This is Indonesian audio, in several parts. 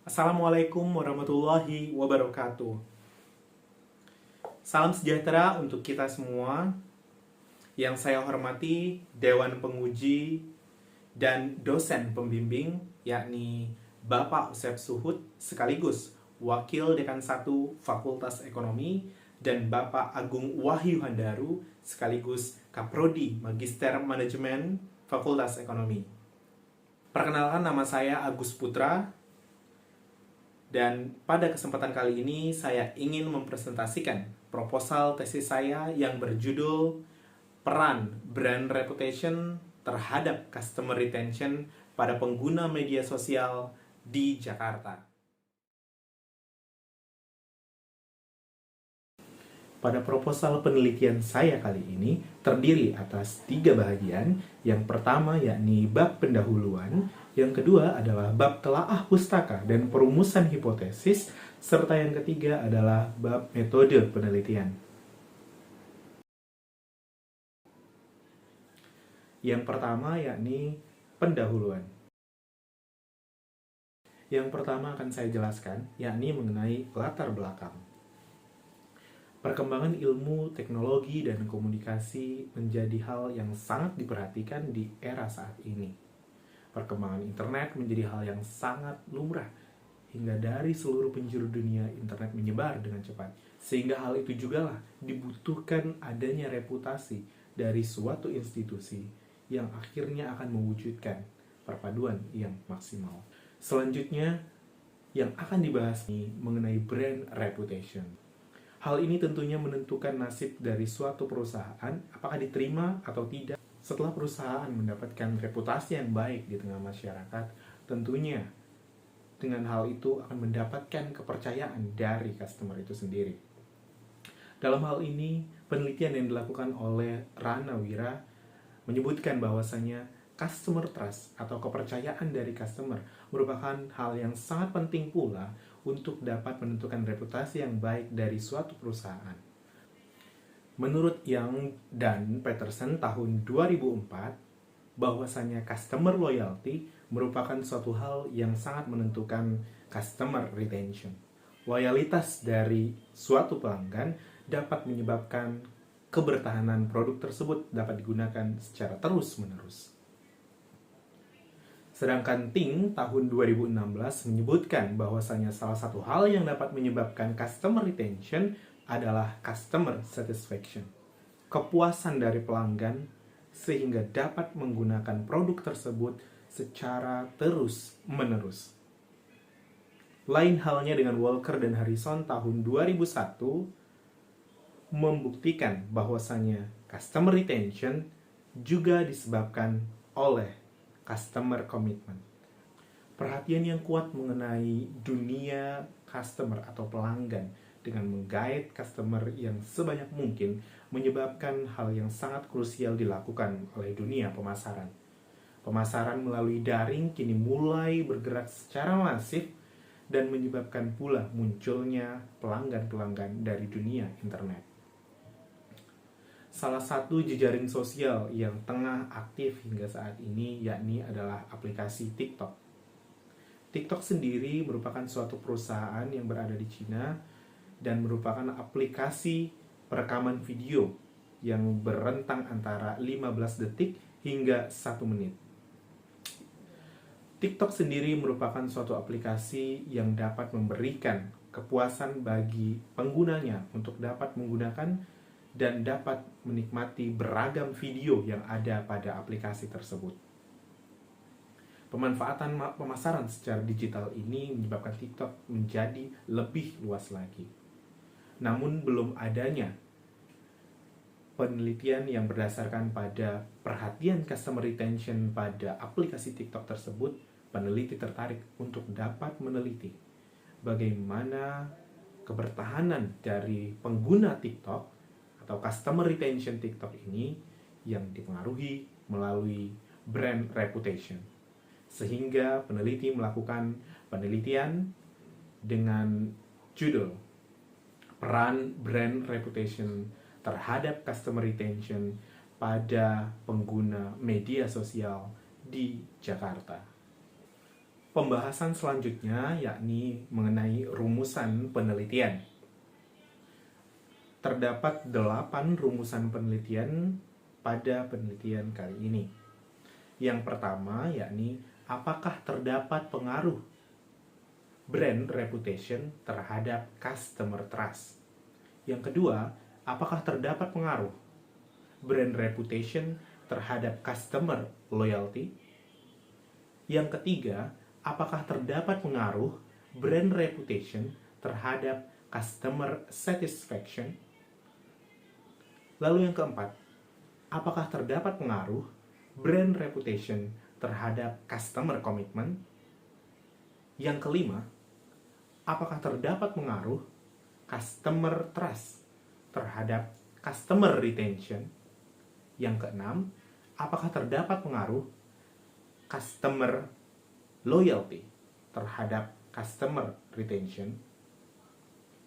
Assalamualaikum warahmatullahi wabarakatuh. Salam sejahtera untuk kita semua. Yang saya hormati Dewan Penguji dan dosen pembimbing, yakni Bapak Usep Suhud sekaligus Wakil Dekan 1 Fakultas Ekonomi, dan Bapak Agung Wahyu Handaru sekaligus Kaprodi Magister Manajemen Fakultas Ekonomi. Perkenalkan, nama saya Agus Putra. Dan pada kesempatan kali ini saya ingin mempresentasikan proposal tesis saya yang berjudul Peran Brand Reputation terhadap Customer Retention pada pengguna media sosial di Jakarta. Pada proposal penelitian saya kali ini terdiri atas 3 bahagian. Yang pertama yakni bab pendahuluan, yang kedua adalah bab telaah pustaka dan perumusan hipotesis, serta yang ketiga adalah bab metode penelitian. Yang pertama yakni pendahuluan. Yang pertama akan saya jelaskan yakni mengenai latar belakang. Perkembangan ilmu, teknologi, dan komunikasi menjadi hal yang sangat diperhatikan di era saat ini. Perkembangan internet menjadi hal yang sangat lumrah, hingga dari seluruh penjuru dunia internet menyebar dengan cepat. Sehingga hal itu juga lah dibutuhkan adanya reputasi dari suatu institusi yang akhirnya akan mewujudkan perpaduan yang maksimal. Selanjutnya, yang akan dibahas ini mengenai brand reputation. Hal ini tentunya menentukan nasib dari suatu perusahaan, apakah diterima atau tidak. Setelah perusahaan mendapatkan reputasi yang baik di tengah masyarakat, tentunya dengan hal itu akan mendapatkan kepercayaan dari customer itu sendiri. Dalam hal ini, penelitian yang dilakukan oleh Rana Wira menyebutkan bahwasanya customer trust atau kepercayaan dari customer merupakan hal yang sangat penting pula untuk dapat menentukan reputasi yang baik dari suatu perusahaan. Menurut Young dan Peterson tahun 2004, bahwasanya customer loyalty merupakan suatu hal yang sangat menentukan customer retention. Loyalitas dari suatu pelanggan dapat menyebabkan kebertahanan produk tersebut dapat digunakan secara terus-menerus. Sedangkan Ting tahun 2016 menyebutkan bahwasanya salah satu hal yang dapat menyebabkan customer retention adalah customer satisfaction. Kepuasan dari pelanggan sehingga dapat menggunakan produk tersebut secara terus-menerus. Lain halnya dengan Walker dan Harrison tahun 2001 membuktikan bahwasanya customer retention juga disebabkan oleh customer commitment. Perhatian yang kuat mengenai dunia customer atau pelanggan dengan menggait customer yang sebanyak mungkin menyebabkan hal yang sangat krusial dilakukan oleh dunia pemasaran. Pemasaran melalui daring kini mulai bergerak secara masif dan menyebabkan pula munculnya pelanggan-pelanggan dari dunia internet. Salah satu jejaring sosial yang tengah aktif hingga saat ini yakni adalah aplikasi TikTok. TikTok sendiri merupakan suatu perusahaan yang berada di Cina dan merupakan aplikasi perekaman video yang berentang antara 15 detik hingga 1 menit. TikTok sendiri merupakan suatu aplikasi yang dapat memberikan kepuasan bagi penggunanya untuk dapat menggunakan dan dapat menikmati beragam video yang ada pada aplikasi tersebut. Pemanfaatan pemasaran secara digital ini menyebabkan TikTok menjadi lebih luas lagi. Namun belum adanya penelitian yang berdasarkan pada perhatian customer retention pada aplikasi TikTok tersebut, peneliti tertarik untuk dapat meneliti bagaimana kebertahanan dari pengguna TikTok atau customer retention TikTok ini yang dipengaruhi melalui brand reputation. Sehingga peneliti melakukan penelitian dengan judul Peran Brand Reputation terhadap Customer Retention pada pengguna media sosial di Jakarta. Pembahasan selanjutnya yakni mengenai rumusan penelitian. Terdapat 8 rumusan penelitian pada penelitian kali ini. Yang pertama yakni apakah terdapat pengaruh brand reputation terhadap customer trust. Yang kedua, apakah terdapat pengaruh brand reputation terhadap customer loyalty. Yang ketiga, apakah terdapat pengaruh brand reputation terhadap customer satisfaction. Lalu yang keempat, apakah terdapat pengaruh brand reputation terhadap customer commitment. Yang kelima, apakah terdapat pengaruh customer trust terhadap customer retention. Yang keenam, apakah terdapat pengaruh customer loyalty terhadap customer retention.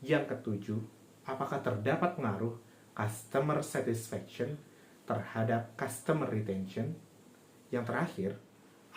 Yang ketujuh, apakah terdapat pengaruh customer satisfaction terhadap customer retention. Yang terakhir,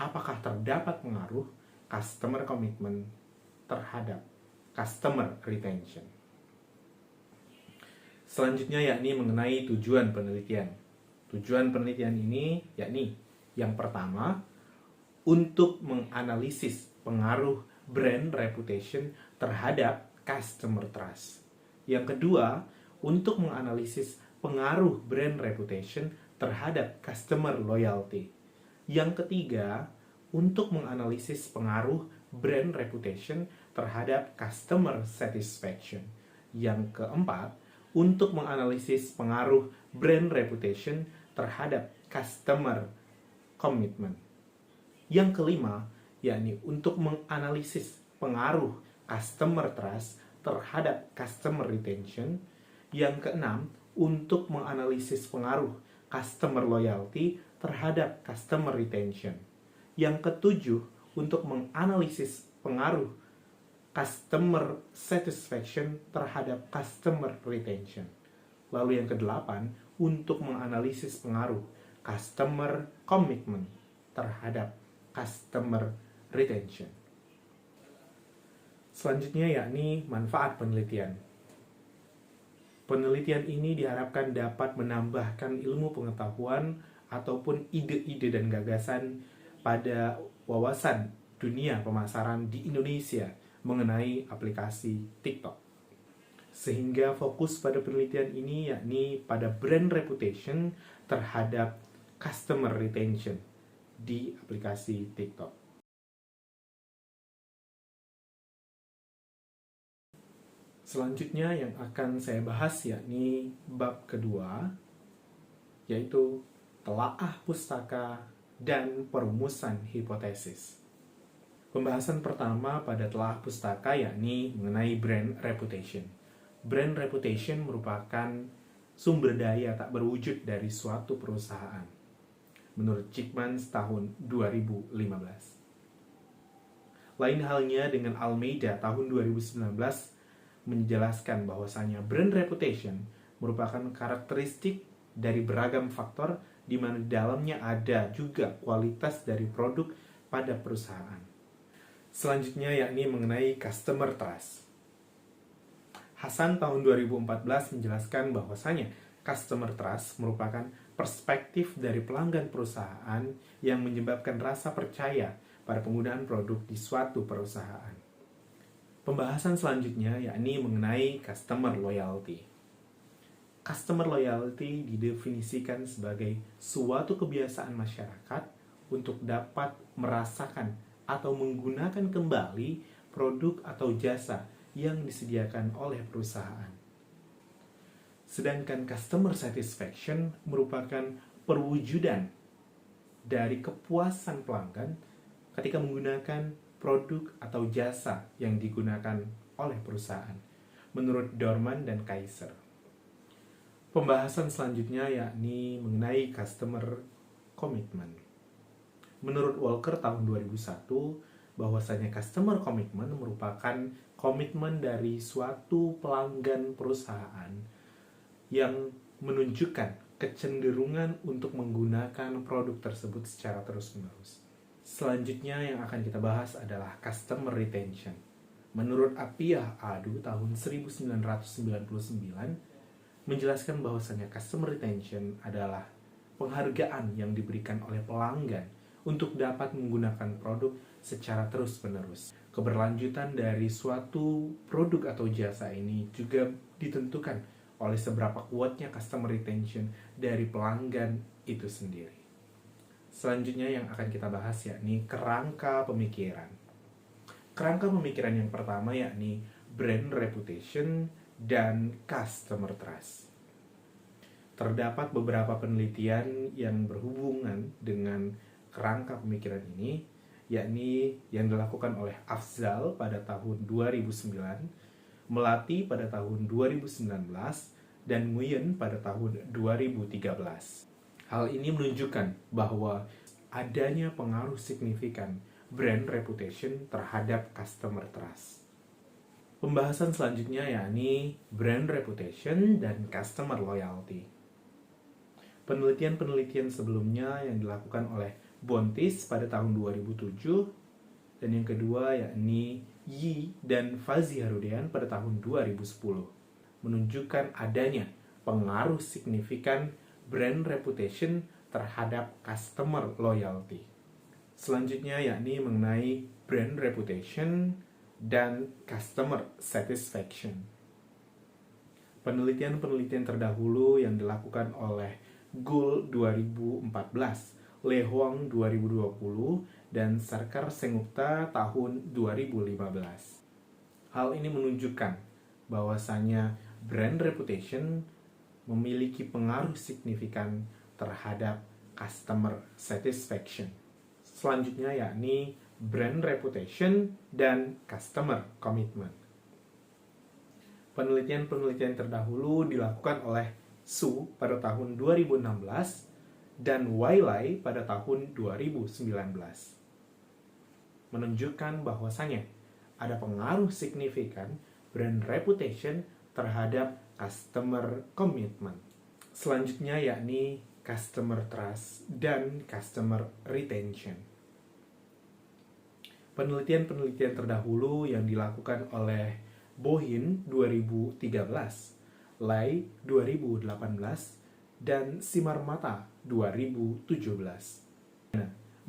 apakah terdapat pengaruh customer commitment terhadap customer retention. Selanjutnya yakni mengenai tujuan penelitian. Tujuan penelitian ini yakni yang pertama, untuk menganalisis pengaruh brand reputation terhadap customer trust. Yang kedua, untuk menganalisis pengaruh brand reputation terhadap customer loyalty. Yang ketiga, untuk menganalisis pengaruh brand reputation terhadap customer satisfaction. Yang keempat, untuk menganalisis pengaruh brand reputation terhadap customer commitment. Yang kelima, yakni untuk menganalisis pengaruh customer trust terhadap customer retention. Yang keenam, untuk menganalisis pengaruh customer loyalty terhadap customer retention. Yang ketujuh, untuk menganalisis pengaruh customer satisfaction terhadap customer retention. Lalu yang kedelapan, untuk menganalisis pengaruh customer commitment terhadap customer retention. Selanjutnya yakni manfaat penelitian. Penelitian ini diharapkan dapat menambahkan ilmu pengetahuan ataupun ide-ide dan gagasan pada wawasan dunia pemasaran di Indonesia mengenai aplikasi TikTok. Sehingga fokus pada penelitian ini yakni pada brand reputation terhadap customer retention di aplikasi TikTok. Selanjutnya yang akan saya bahas yakni bab kedua, yaitu telaah pustaka dan perumusan hipotesis. Pembahasan pertama pada telaah pustaka yakni mengenai brand reputation. Brand reputation merupakan sumber daya tak berwujud dari suatu perusahaan. Menurut Chickmans tahun 2015. Lain halnya dengan Almeida tahun 2019 menjelaskan bahwasanya brand reputation merupakan karakteristik dari beragam faktor di mana di dalamnya ada juga kualitas dari produk pada perusahaan. Selanjutnya yakni mengenai customer trust. Hasan tahun 2014 menjelaskan bahwasanya customer trust merupakan perspektif dari pelanggan perusahaan yang menyebabkan rasa percaya pada penggunaan produk di suatu perusahaan. Pembahasan selanjutnya yakni mengenai customer loyalty. Customer loyalty didefinisikan sebagai suatu kebiasaan masyarakat untuk dapat merasakan atau menggunakan kembali produk atau jasa yang disediakan oleh perusahaan. Sedangkan customer satisfaction merupakan perwujudan dari kepuasan pelanggan ketika menggunakan produk atau jasa yang digunakan oleh perusahaan, menurut Dorman dan Kaiser. Pembahasan selanjutnya yakni mengenai customer commitment. Menurut Walker tahun 2001, bahwasanya customer commitment merupakan komitmen dari suatu pelanggan perusahaan yang menunjukkan kecenderungan untuk menggunakan produk tersebut secara terus-menerus. Selanjutnya yang akan kita bahas adalah customer retention. Menurut Appiah Adu tahun 1999 menjelaskan bahwasanya customer retention adalah penghargaan yang diberikan oleh pelanggan untuk dapat menggunakan produk secara terus-menerus. Keberlanjutan dari suatu produk atau jasa ini juga ditentukan oleh seberapa kuatnya customer retention dari pelanggan itu sendiri. Selanjutnya yang akan kita bahas yakni kerangka pemikiran. Kerangka pemikiran yang pertama yakni brand reputation dan customer trust. Terdapat beberapa penelitian yang berhubungan dengan kerangka pemikiran ini, yakni yang dilakukan oleh Afzal pada tahun 2009, Melati pada tahun 2019, dan Nguyen pada tahun 2013. Hal ini menunjukkan bahwa adanya pengaruh signifikan brand reputation terhadap customer trust. Pembahasan selanjutnya yakni brand reputation dan customer loyalty. Penelitian-penelitian sebelumnya yang dilakukan oleh Bontis pada tahun 2007 dan yang kedua yakni Yi dan Fazi Harudian pada tahun 2010 menunjukkan adanya pengaruh signifikan brand reputation terhadap customer loyalty. Selanjutnya yakni mengenai brand reputation dan customer satisfaction. Penelitian-penelitian terdahulu yang dilakukan oleh Gould 2014, Le Huang 2020, dan Sarkar Sengupta tahun 2015. Hal ini menunjukkan bahwasanya brand reputation memiliki pengaruh signifikan terhadap customer satisfaction. Selanjutnya yakni brand reputation dan customer commitment. Penelitian-penelitian terdahulu dilakukan oleh Su pada tahun 2016 dan Wailai pada tahun 2019 menunjukkan bahwasanya ada pengaruh signifikan brand reputation terhadap customer commitment. Selanjutnya yakni customer trust dan customer retention. Penelitian-penelitian terdahulu yang dilakukan oleh Bohin 2013, Lai 2018, dan Simarmata 2017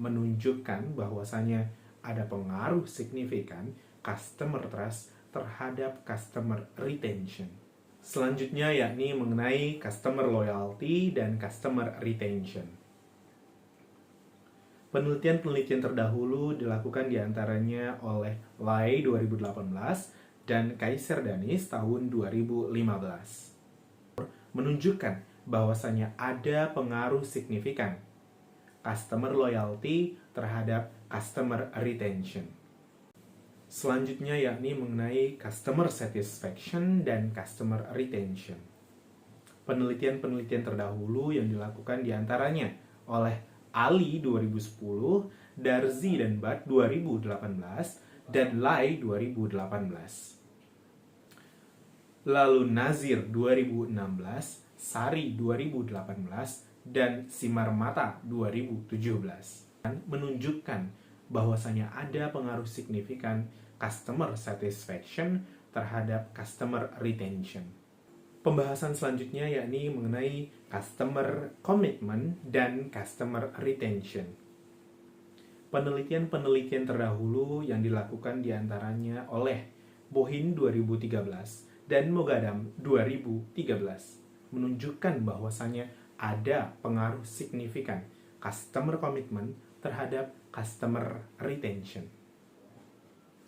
menunjukkan bahwasanya ada pengaruh signifikan customer trust terhadap customer retention. Selanjutnya yakni mengenai customer loyalty dan customer retention. Penelitian-penelitian terdahulu dilakukan diantaranya oleh Lai 2018 dan Kaiser Danis tahun 2015 menunjukkan bahwasanya ada pengaruh signifikan customer loyalty terhadap customer retention. Selanjutnya yakni mengenai customer satisfaction dan customer retention. Penelitian-penelitian terdahulu yang dilakukan diantaranya oleh Ali 2010, Darzi dan Bat 2018, dan Lai 2018. Lalu Nazir 2016, Sari 2018, dan Simarmata 2017 menunjukkan bahwasanya ada pengaruh signifikan customer satisfaction terhadap customer retention. Pembahasan selanjutnya yakni mengenai customer commitment dan customer retention. Penelitian-penelitian terdahulu yang dilakukan diantaranya oleh Bohin 2013 dan Mogadam 2013 menunjukkan bahwasanya ada pengaruh signifikan customer commitment terhadap customer retention.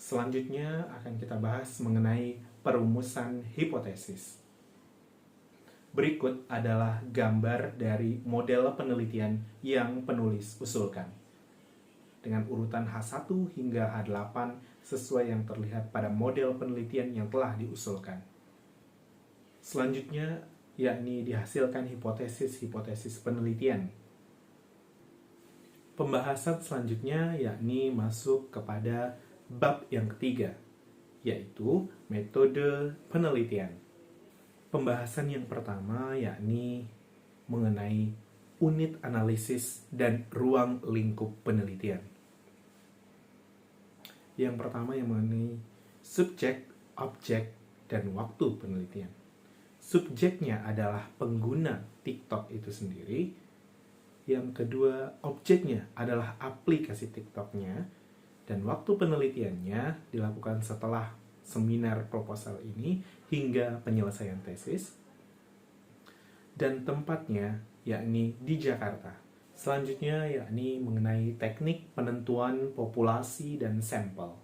Selanjutnya akan kita bahas mengenai perumusan hipotesis. Berikut adalah gambar dari model penelitian yang penulis usulkan dengan urutan H1 hingga H8 sesuai yang terlihat pada model penelitian yang telah diusulkan. Selanjutnya yakni dihasilkan hipotesis-hipotesis penelitian. Pembahasan selanjutnya yakni masuk kepada bab yang ketiga, yaitu metode penelitian. Pembahasan yang pertama yakni mengenai unit analisis dan ruang lingkup penelitian. Yang pertama yang mengenai subjek, objek, dan waktu penelitian. Subjeknya adalah pengguna TikTok itu sendiri. Yang kedua, objeknya adalah aplikasi TikToknya. Dan waktu penelitiannya dilakukan setelah seminar proposal ini hingga penyelesaian tesis. Dan tempatnya yakni di Jakarta. Selanjutnya yakni mengenai teknik penentuan populasi dan sampel.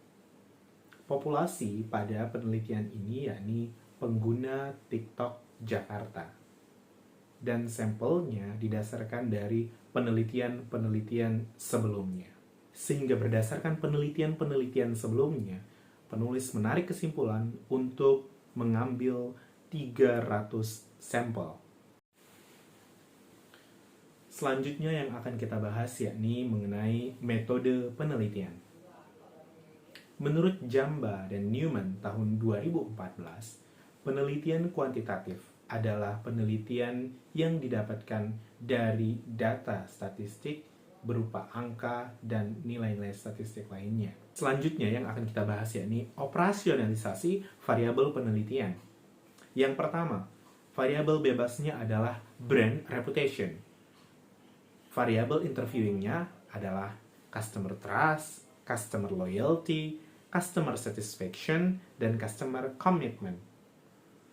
Populasi pada penelitian ini yakni pengguna TikTok Jakarta. Dan sampelnya didasarkan dari penelitian-penelitian sebelumnya. Sehingga berdasarkan penelitian-penelitian sebelumnya, penulis menarik kesimpulan untuk mengambil 300 sampel. Selanjutnya yang akan kita bahas yakni mengenai metode penelitian. Menurut Jamba dan Newman tahun 2014, penelitian kuantitatif adalah penelitian yang didapatkan dari data statistik berupa angka dan nilai-nilai statistik lainnya. Selanjutnya yang akan kita bahas yakni operasionalisasi variabel penelitian. Yang pertama, variabel bebasnya adalah brand reputation. Variabel interviewingnya adalah customer trust, customer loyalty, customer satisfaction, dan customer commitment.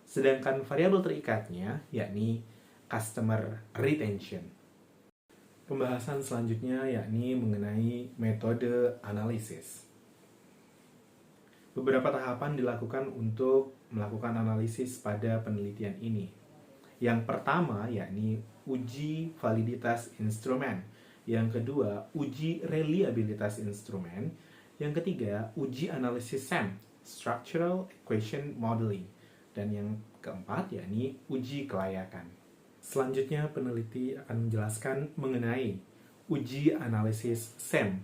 Sedangkan variabel terikatnya yakni customer retention. Pembahasan selanjutnya yakni mengenai metode analisis. Beberapa tahapan dilakukan untuk melakukan analisis pada penelitian ini. Yang pertama yakni uji validitas instrumen. Yang kedua, uji reliabilitas instrumen. Yang ketiga, uji analisis SEM, Structural Equation Modeling. Dan yang keempat yakni uji kelayakan. Selanjutnya peneliti akan menjelaskan mengenai uji analisis SEM,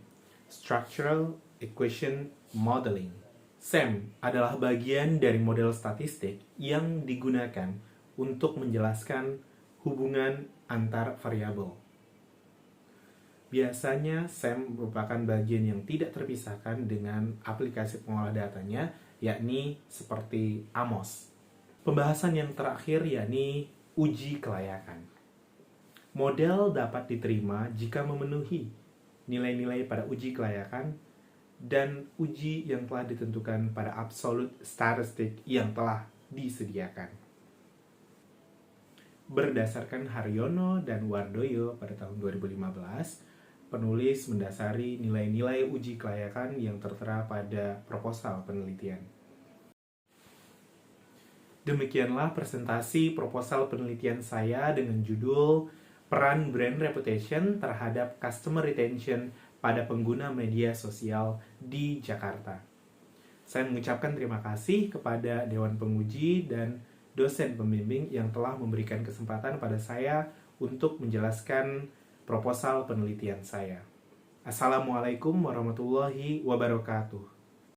Structural Equation Modeling. SEM adalah bagian dari model statistik yang digunakan untuk menjelaskan hubungan antar variabel. Biasanya SEM merupakan bagian yang tidak terpisahkan dengan aplikasi pengolah datanya, yakni seperti AMOS. Pembahasan yang terakhir yakni uji kelayakan. Model dapat diterima jika memenuhi nilai-nilai pada uji kelayakan dan uji yang telah ditentukan pada absolute statistik yang telah disediakan. Berdasarkan Haryono dan Wardoyo pada tahun 2015, penulis mendasari nilai-nilai uji kelayakan yang tertera pada proposal penelitian. Demikianlah presentasi proposal penelitian saya dengan judul Peran Brand Reputation terhadap Customer Retention pada pengguna media sosial di Jakarta. Saya mengucapkan terima kasih kepada Dewan Penguji dan dosen pembimbing yang telah memberikan kesempatan pada saya untuk menjelaskan proposal penelitian saya. Assalamualaikum warahmatullahi wabarakatuh.